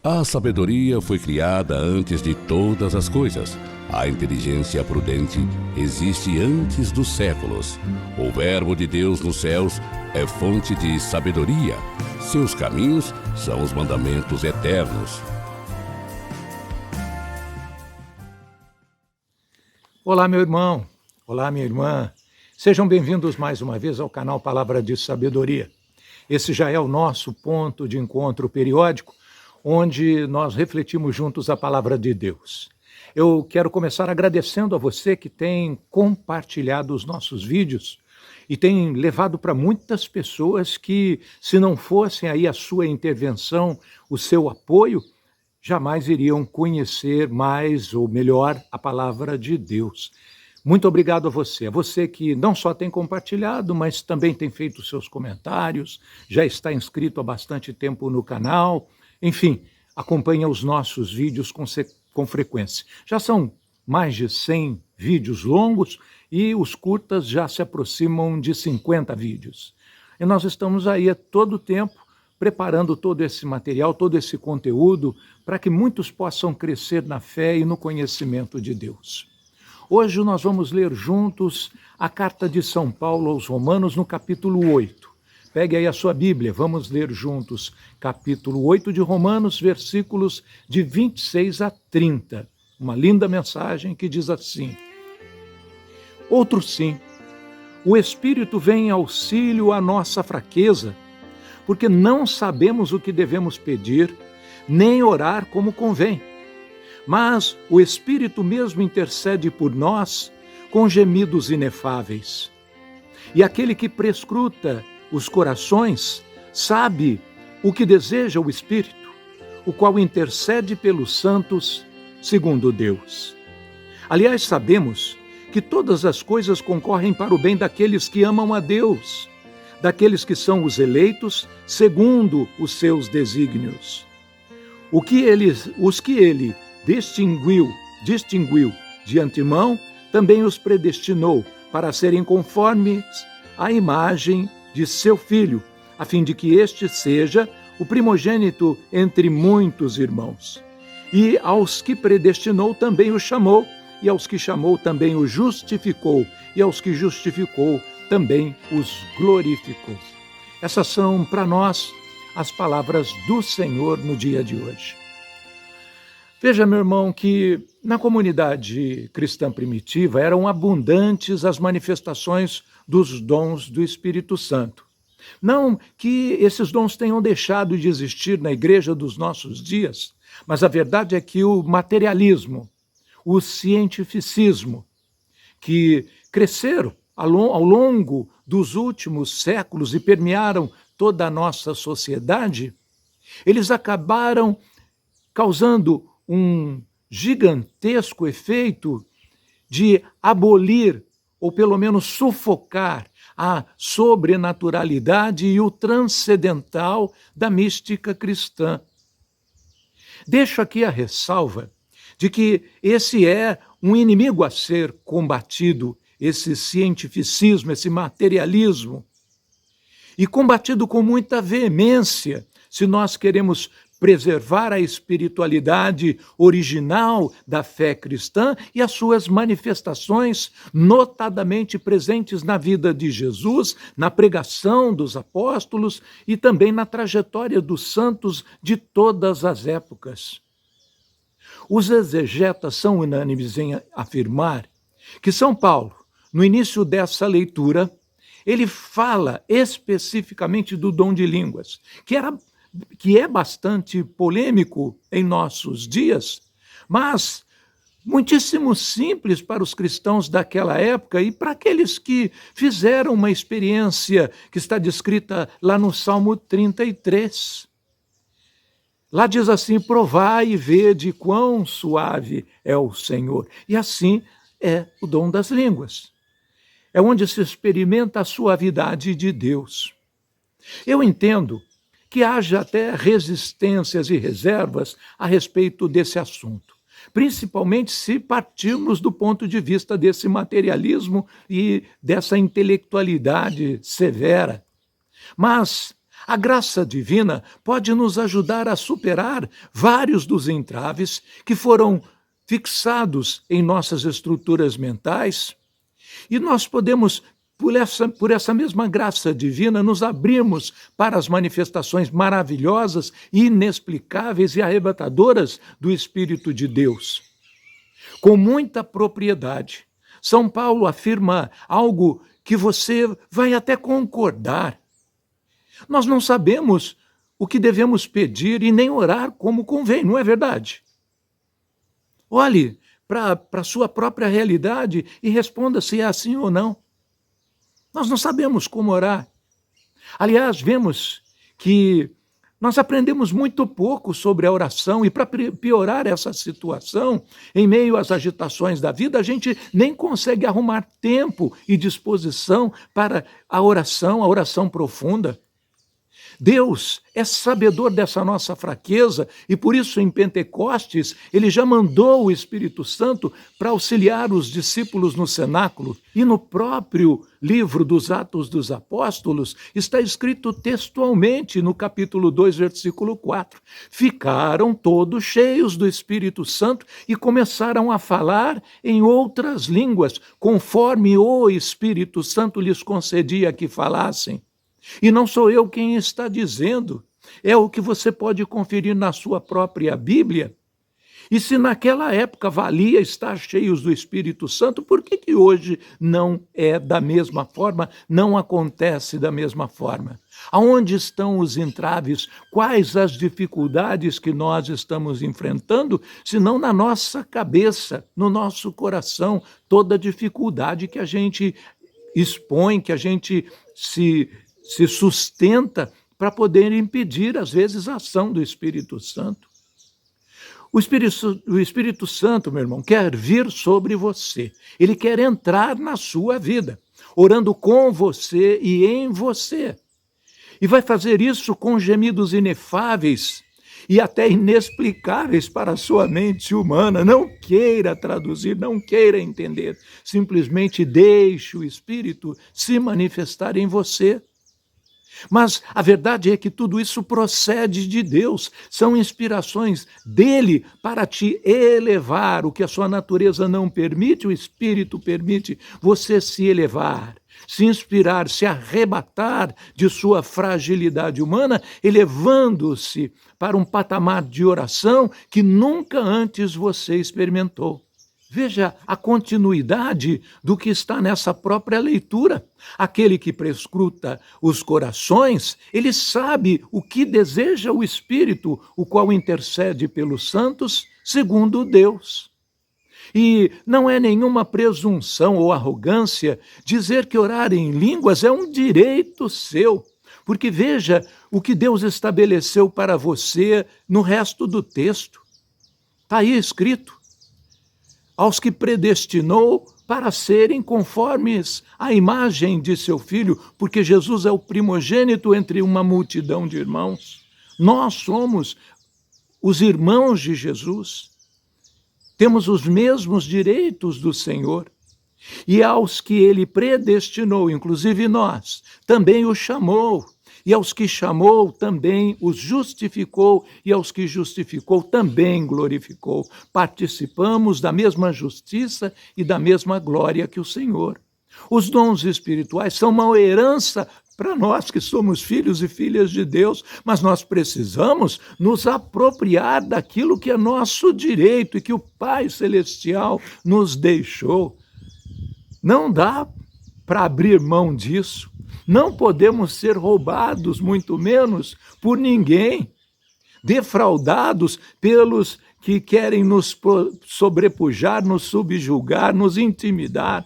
A sabedoria foi criada antes de todas as coisas. A inteligência prudente existe antes dos séculos. O Verbo de Deus nos céus é fonte de sabedoria. Seus caminhos são os mandamentos eternos. Olá, meu irmão. Olá, minha irmã. Sejam bem-vindos mais uma vez ao canal Palavra de Sabedoria. Esse já é o nosso ponto de encontro periódico, onde nós refletimos juntos a Palavra de Deus. Eu quero começar agradecendo a você que tem compartilhado os nossos vídeos e tem levado para muitas pessoas que, se não fossem aí a sua intervenção, o seu apoio, jamais iriam conhecer mais ou melhor a Palavra de Deus. Muito obrigado a você que não só tem compartilhado, mas também tem feito seus comentários, já está inscrito há bastante tempo no canal, enfim, acompanha os nossos vídeos com frequência. Já são mais de 100 vídeos longos e os curtas já se aproximam de 50 vídeos. E nós estamos aí a todo tempo preparando todo esse material, todo esse conteúdo, para que muitos possam crescer na fé e no conhecimento de Deus. Hoje nós vamos ler juntos a carta de São Paulo aos Romanos no capítulo 8. Pegue aí a sua Bíblia, vamos ler juntos capítulo 8 de Romanos, versículos de 26 a 30. Uma linda mensagem que diz assim: Outro sim, o Espírito vem em auxílio à nossa fraqueza, porque não sabemos o que devemos pedir, nem orar como convém. Mas o Espírito mesmo intercede por nós com gemidos inefáveis. E aquele que prescruta os corações sabe o que deseja o Espírito, o qual intercede pelos santos segundo Deus. Aliás, sabemos que todas as coisas concorrem para o bem daqueles que amam a Deus, daqueles que são os eleitos segundo os seus desígnios. Os que ele distinguiu de antemão, também os predestinou para serem conformes à imagem de seu Filho, a fim de que este seja o primogênito entre muitos irmãos. E aos que predestinou também os chamou, e aos que chamou também os justificou, e aos que justificou também os glorificou. Essas são para nós as palavras do Senhor no dia de hoje. Veja, meu irmão, que na comunidade cristã primitiva eram abundantes as manifestações dos dons do Espírito Santo. Não que esses dons tenham deixado de existir na igreja dos nossos dias, mas a verdade é que o materialismo, o cientificismo, que cresceram ao longo dos últimos séculos e permearam toda a nossa sociedade, eles acabaram causando um gigantesco efeito de abolir, ou pelo menos sufocar, a sobrenaturalidade e o transcendental da mística cristã. Deixo aqui a ressalva de que esse é um inimigo a ser combatido, esse cientificismo, esse materialismo, e combatido com muita veemência, se nós queremos preservar a espiritualidade original da fé cristã e as suas manifestações notadamente presentes na vida de Jesus, na pregação dos apóstolos e também na trajetória dos santos de todas as épocas. Os exegetas são unânimes em afirmar que São Paulo, no início dessa leitura, ele fala especificamente do dom de línguas, que é bastante polêmico em nossos dias, mas muitíssimo simples para os cristãos daquela época e para aqueles que fizeram uma experiência que está descrita lá no Salmo 33. Lá diz assim: provai e vede quão suave é o Senhor. E assim é o dom das línguas. É onde se experimenta a suavidade de Deus. Eu entendo que haja até resistências e reservas a respeito desse assunto, principalmente se partirmos do ponto de vista desse materialismo e dessa intelectualidade severa. Mas A graça divina pode nos ajudar a superar vários dos entraves que foram fixados em nossas estruturas mentais, e nós podemos, por essa mesma graça divina, nos abrirmos para as manifestações maravilhosas, inexplicáveis e arrebatadoras do Espírito de Deus. Com muita propriedade, São Paulo afirma algo que você vai até concordar. Nós não sabemos o que devemos pedir e nem orar como convém, não é verdade? Olhe para a sua própria realidade e responda se é assim ou não. Nós não sabemos como orar. Aliás, vemos que nós aprendemos muito pouco sobre a oração e, para piorar essa situação, em meio às agitações da vida, a gente nem consegue arrumar tempo e disposição para a oração profunda. Deus é sabedor dessa nossa fraqueza e por isso em Pentecostes ele já mandou o Espírito Santo para auxiliar os discípulos no cenáculo. E no próprio livro dos Atos dos Apóstolos está escrito textualmente no capítulo 2, versículo 4. Ficaram todos cheios do Espírito Santo e começaram a falar em outras línguas, conforme o Espírito Santo lhes concedia que falassem. E não sou eu quem está dizendo, é o que você pode conferir na sua própria Bíblia. E se naquela época valia estar cheios do Espírito Santo, por que hoje não é da mesma forma, não acontece da mesma forma? Aonde estão os entraves? Quais as dificuldades que nós estamos enfrentando, se não na nossa cabeça, no nosso coração, toda dificuldade que a gente expõe, que a gente se sustenta para poder impedir, às vezes, a ação do Espírito Santo. O Espírito Santo, meu irmão, quer vir sobre você. Ele quer entrar na sua vida, orando com você e em você. E vai fazer isso com gemidos inefáveis e até inexplicáveis para a sua mente humana. Não queira traduzir, não queira entender. Simplesmente deixe o Espírito se manifestar em você. Mas a verdade é que tudo isso procede de Deus, são inspirações dele para te elevar. O que a sua natureza não permite, o Espírito permite você se elevar, se inspirar, se arrebatar de sua fragilidade humana, elevando-se para um patamar de oração que nunca antes você experimentou. Veja a continuidade do que está nessa própria leitura. Aquele que prescruta os corações, ele sabe o que deseja o Espírito, o qual intercede pelos santos, segundo Deus. E não é nenhuma presunção ou arrogância dizer que orar em línguas é um direito seu, porque veja o que Deus estabeleceu para você no resto do texto. Está aí escrito: aos que predestinou para serem conformes à imagem de seu Filho, porque Jesus é o primogênito entre uma multidão de irmãos. Nós somos os irmãos de Jesus, temos os mesmos direitos do Senhor. E aos que ele predestinou, inclusive nós, também os chamou. E aos que chamou, também os justificou, e aos que justificou, também glorificou. Participamos da mesma justiça e da mesma glória que o Senhor. Os dons espirituais são uma herança para nós que somos filhos e filhas de Deus, mas nós precisamos nos apropriar daquilo que é nosso direito e que o Pai Celestial nos deixou. Não dá para abrir mão disso. Não podemos ser roubados, muito menos por ninguém, defraudados pelos que querem nos sobrepujar, nos subjugar, nos intimidar.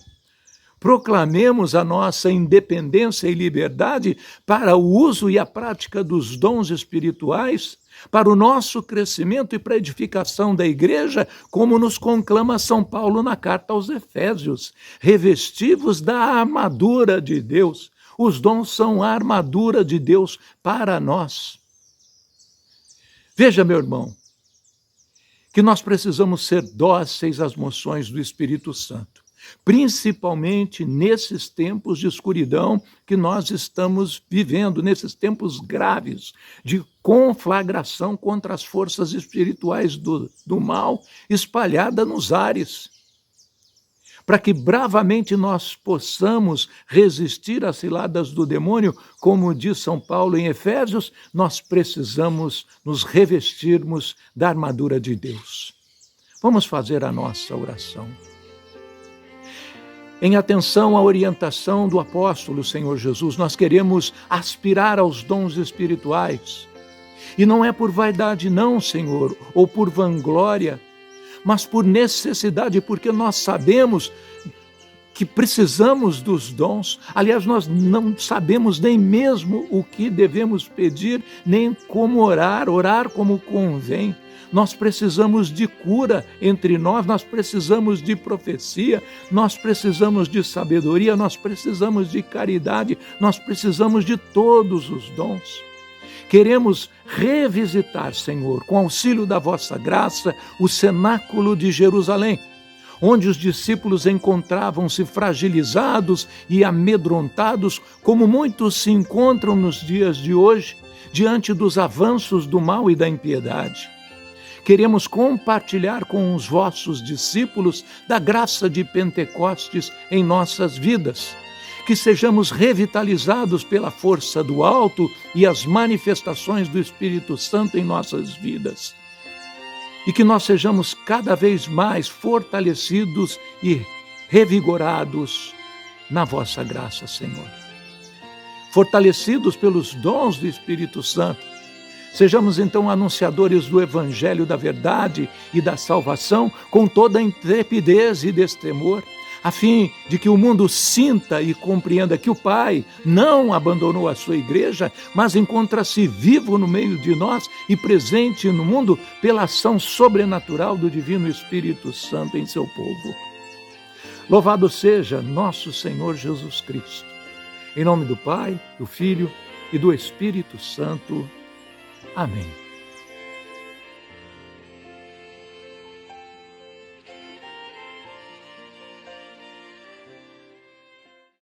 Proclamemos a nossa independência e liberdade para o uso e a prática dos dons espirituais, para o nosso crescimento e para a edificação da igreja, como nos conclama São Paulo na carta aos Efésios. Revestivos da armadura de Deus. Os dons são a armadura de Deus para nós. Veja, meu irmão, que nós precisamos ser dóceis às moções do Espírito Santo. principalmente nesses tempos de escuridão que nós estamos vivendo, nesses tempos graves de conflagração contra as forças espirituais do mal espalhada nos ares. Para que bravamente nós possamos resistir às ciladas do demônio, como diz São Paulo em Efésios, nós precisamos nos revestirmos da armadura de Deus. Vamos fazer a nossa oração. Em atenção à orientação do apóstolo Senhor Jesus, nós queremos aspirar aos dons espirituais. E não é por vaidade não, Senhor, ou por vanglória, mas por necessidade, porque nós sabemos que precisamos dos dons. Aliás, nós não sabemos nem mesmo o que devemos pedir, nem como orar como convém. Nós precisamos de cura entre nós precisamos de profecia, nós precisamos de sabedoria, nós precisamos de caridade, nós precisamos de todos os dons. Queremos revisitar, Senhor, com auxílio da vossa graça, o cenáculo de Jerusalém, onde os discípulos encontravam-se fragilizados e amedrontados, como muitos se encontram nos dias de hoje, diante dos avanços do mal e da impiedade. Queremos compartilhar com os vossos discípulos da graça de Pentecostes em nossas vidas, que sejamos revitalizados pela força do alto e as manifestações do Espírito Santo em nossas vidas. E que nós sejamos cada vez mais fortalecidos e revigorados na vossa graça, Senhor. Fortalecidos pelos dons do Espírito Santo, sejamos então anunciadores do Evangelho da verdade e da salvação com toda a intrepidez e destemor, a fim de que o mundo sinta e compreenda que o Pai não abandonou a sua igreja, mas encontra-se vivo no meio de nós e presente no mundo pela ação sobrenatural do Divino Espírito Santo em seu povo. Louvado seja nosso Senhor Jesus Cristo. Em nome do Pai, do Filho e do Espírito Santo. Amém.